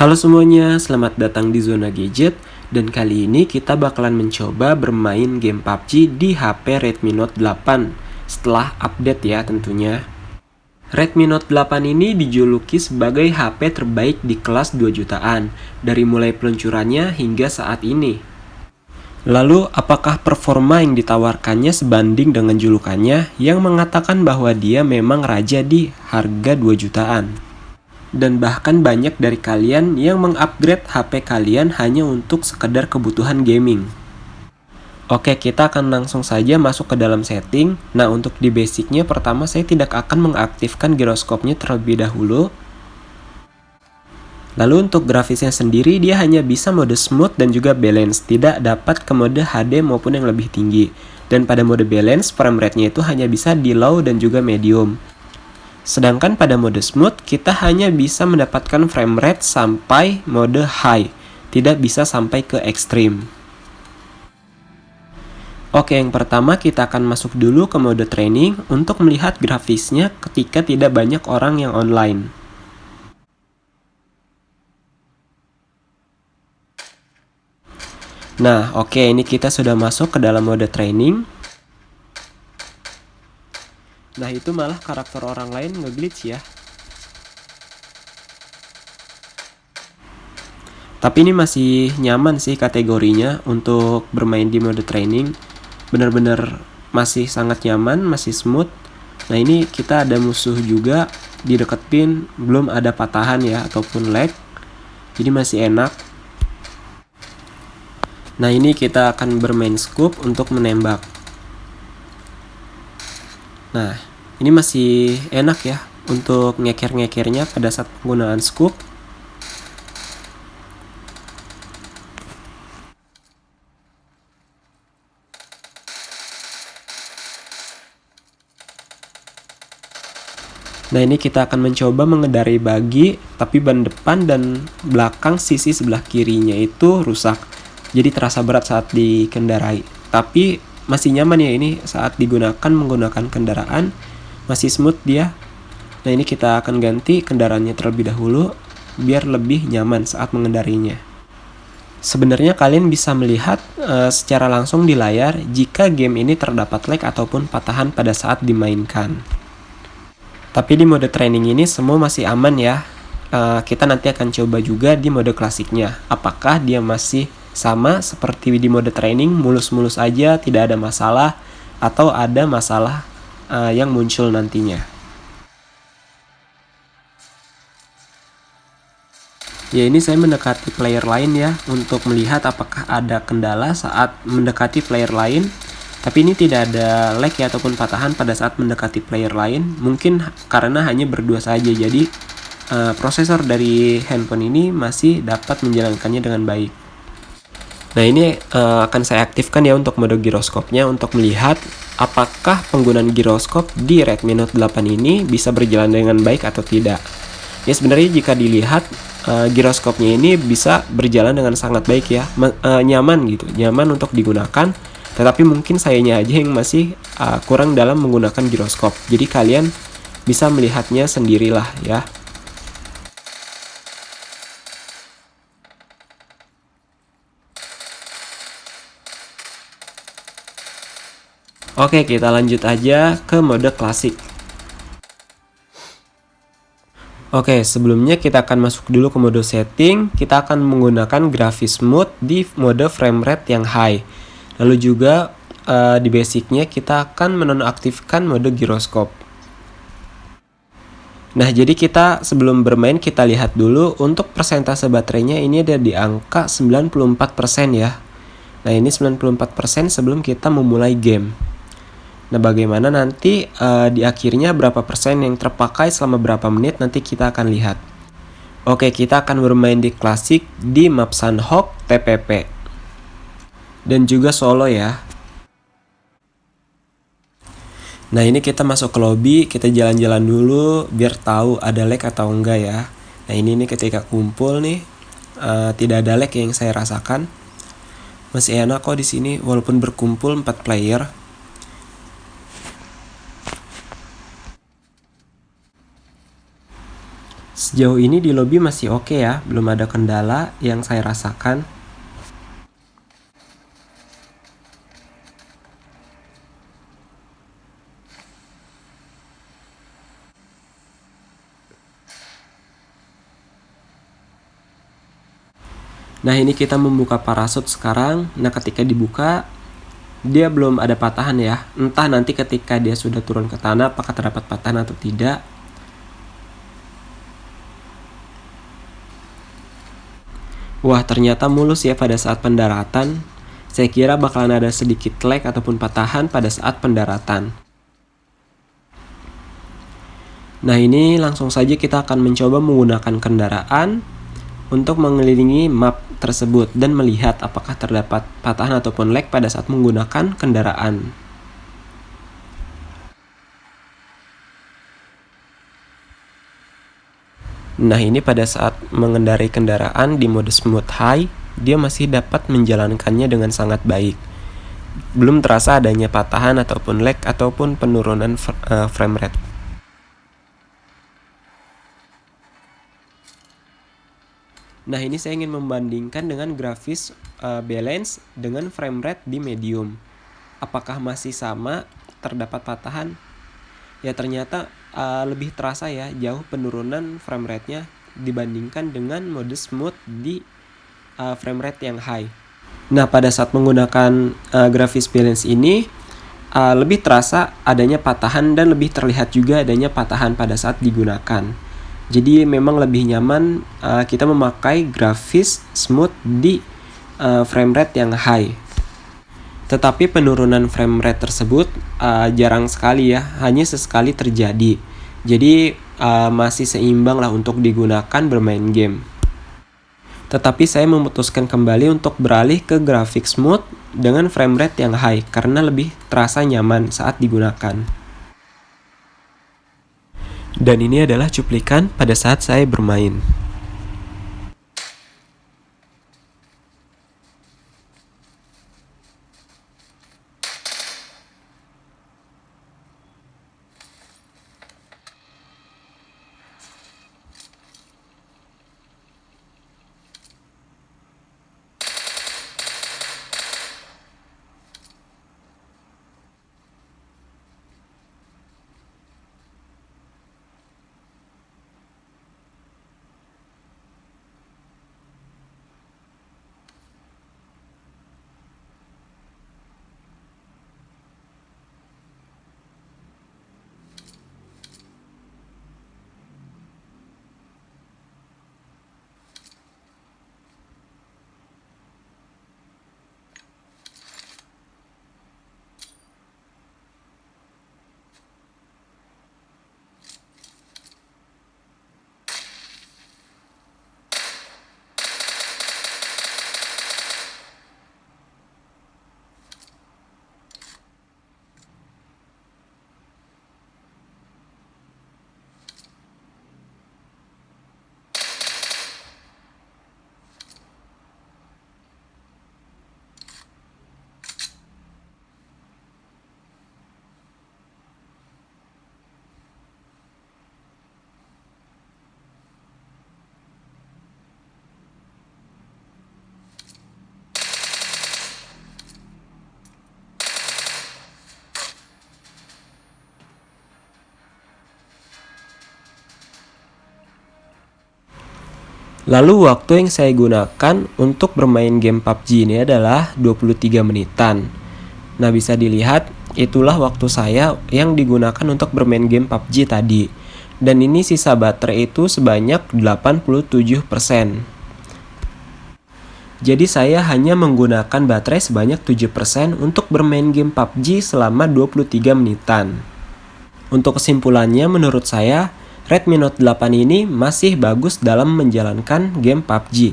Halo semuanya, selamat datang di Zona Gadget. Dan kali ini kita bakalan mencoba bermain game PUBG di HP Redmi Note 8 setelah update ya tentunya. Redmi Note 8 ini dijuluki sebagai HP terbaik di kelas 2 jutaan dari mulai peluncurannya hingga saat ini. Lalu, apakah performa yang ditawarkannya sebanding dengan julukannya yang mengatakan bahwa dia memang raja di harga 2 jutaan? Dan bahkan banyak dari kalian yang mengupgrade HP kalian hanya untuk sekedar kebutuhan gaming. Oke, kita akan langsung saja masuk ke dalam setting. Nah, untuk di basicnya pertama saya tidak akan mengaktifkan giroskopnya terlebih dahulu. Lalu untuk grafisnya sendiri dia hanya bisa mode smooth dan juga balance, tidak dapat ke mode HD maupun yang lebih tinggi. Dan pada mode balance frame rate-nya itu hanya bisa di low dan juga medium. Sedangkan pada mode smooth, kita hanya bisa mendapatkan frame rate sampai mode high, tidak bisa sampai ke ekstrim. Oke, yang pertama kita akan masuk dulu ke mode training untuk melihat grafisnya ketika tidak banyak orang yang online. Nah, oke, ini kita sudah masuk ke dalam mode training. Nah, itu malah karakter orang lain nge-glitch ya. Tapi ini masih nyaman sih kategorinya untuk bermain di mode training. Benar-benar masih sangat nyaman, masih smooth. Nah, ini kita ada musuh juga di dekat pin, belum ada patahan ya ataupun lag. Jadi masih enak. Nah, ini kita akan bermain scope untuk menembak. Nah, ini masih enak ya untuk ngeker-ngekernya pada saat penggunaan scope. Nah, ini kita akan mencoba mengendarai buggy, tapi ban depan dan belakang sisi sebelah kirinya itu rusak. Jadi terasa berat saat dikendarai. Tapi masih nyaman ya ini saat menggunakan kendaraan, masih smooth dia. Nah, ini kita akan ganti kendaraannya terlebih dahulu biar lebih nyaman saat mengendarinya. Sebenarnya kalian bisa melihat secara langsung di layar jika game ini terdapat lag ataupun patahan pada saat dimainkan. Tapi di mode training ini semua masih aman ya. Kita nanti akan coba juga di mode klasiknya. Apakah dia masih sama seperti di mode training, mulus-mulus aja, tidak ada masalah, atau ada masalah yang muncul nantinya. Ya, ini saya mendekati player lain ya, untuk melihat apakah ada kendala saat mendekati player lain. Tapi ini tidak ada lag ya ataupun patahan pada saat mendekati player lain. Mungkin karena hanya berdua saja, jadi prosesor dari handphone ini masih dapat menjalankannya dengan baik. Nah, ini akan saya aktifkan ya untuk mode giroskopnya untuk melihat apakah penggunaan giroskop di Redmi Note 8 ini bisa berjalan dengan baik atau tidak. Ya, sebenarnya jika dilihat giroskopnya ini bisa berjalan dengan sangat baik ya, nyaman gitu, nyaman untuk digunakan. Tetapi mungkin sayanya aja yang masih kurang dalam menggunakan giroskop. Jadi kalian bisa melihatnya sendirilah ya. Oke, kita lanjut aja ke mode klasik. Oke, sebelumnya kita akan masuk dulu ke mode setting. Kita akan menggunakan grafis mode di mode frame rate yang high. Lalu juga di basicnya kita akan menonaktifkan mode giroskop. Nah, jadi kita sebelum bermain kita lihat dulu untuk persentase baterainya ini ada di angka 94% ya. Nah, ini 94% sebelum kita memulai game. Nah, bagaimana nanti di akhirnya berapa persen yang terpakai selama berapa menit nanti kita akan lihat. Oke, kita akan bermain di klasik di map Sanhok TPP. Dan juga solo ya. Nah, ini kita masuk ke lobby, kita jalan-jalan dulu biar tahu ada lag atau enggak ya. Nah, ini nih ketika kumpul nih tidak ada lag yang saya rasakan. Masih enak kok di sini walaupun berkumpul 4 player. Sejauh ini di lobby masih oke ya, belum ada kendala yang saya rasakan. Nah, ini kita membuka parasut sekarang. Nah, ketika dibuka, dia belum ada patahan ya. Entah nanti ketika dia sudah turun ke tanah, apakah terdapat patahan atau tidak. Wah, ternyata mulus ya pada saat pendaratan. Saya kira bakalan ada sedikit lag ataupun patahan pada saat pendaratan. Nah, ini langsung saja kita akan mencoba menggunakan kendaraan untuk mengelilingi map tersebut dan melihat apakah terdapat patahan ataupun lag pada saat menggunakan kendaraan. Nah, ini pada saat mengendarai kendaraan di mode smooth high, dia masih dapat menjalankannya dengan sangat baik. Belum terasa adanya patahan ataupun lag ataupun penurunan frame rate. Nah, ini saya ingin membandingkan dengan grafis balance dengan frame rate di medium. Apakah masih sama terdapat patahan? Ya, ternyata lebih terasa ya jauh penurunan frame rate-nya dibandingkan dengan mode smooth di frame rate yang high. Nah, pada saat menggunakan grafis balance ini lebih terasa adanya patahan dan lebih terlihat juga adanya patahan pada saat digunakan. Jadi memang lebih nyaman kita memakai grafis smooth di frame rate yang high. Tetapi penurunan frame rate tersebut jarang sekali ya, hanya sesekali terjadi. Jadi masih seimbang lah untuk digunakan bermain game. Tetapi saya memutuskan kembali untuk beralih ke grafik smooth dengan frame rate yang high karena lebih terasa nyaman saat digunakan. Dan ini adalah cuplikan pada saat saya bermain. Lalu waktu yang saya gunakan untuk bermain game PUBG ini adalah 23 menitan. Nah, bisa dilihat itulah waktu saya yang digunakan untuk bermain game PUBG tadi. Dan ini sisa baterai itu sebanyak 87%. Jadi saya hanya menggunakan baterai sebanyak 7% untuk bermain game PUBG selama 23 menitan. Untuk kesimpulannya, menurut saya Redmi Note 8 ini masih bagus dalam menjalankan game PUBG.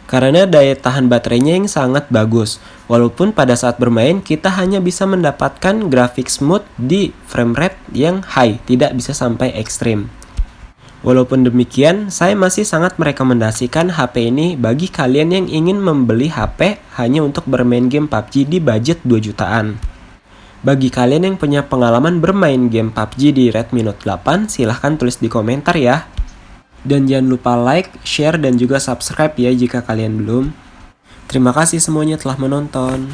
Karena daya tahan baterainya yang sangat bagus, walaupun pada saat bermain kita hanya bisa mendapatkan grafik smooth di frame rate yang high, tidak bisa sampai ekstrim. Walaupun demikian, saya masih sangat merekomendasikan HP ini bagi kalian yang ingin membeli HP hanya untuk bermain game PUBG di budget 2 jutaan. Bagi kalian yang punya pengalaman bermain game PUBG di Redmi Note 8, silahkan tulis di komentar ya. Dan jangan lupa like, share, dan juga subscribe ya jika kalian belum. Terima kasih semuanya telah menonton.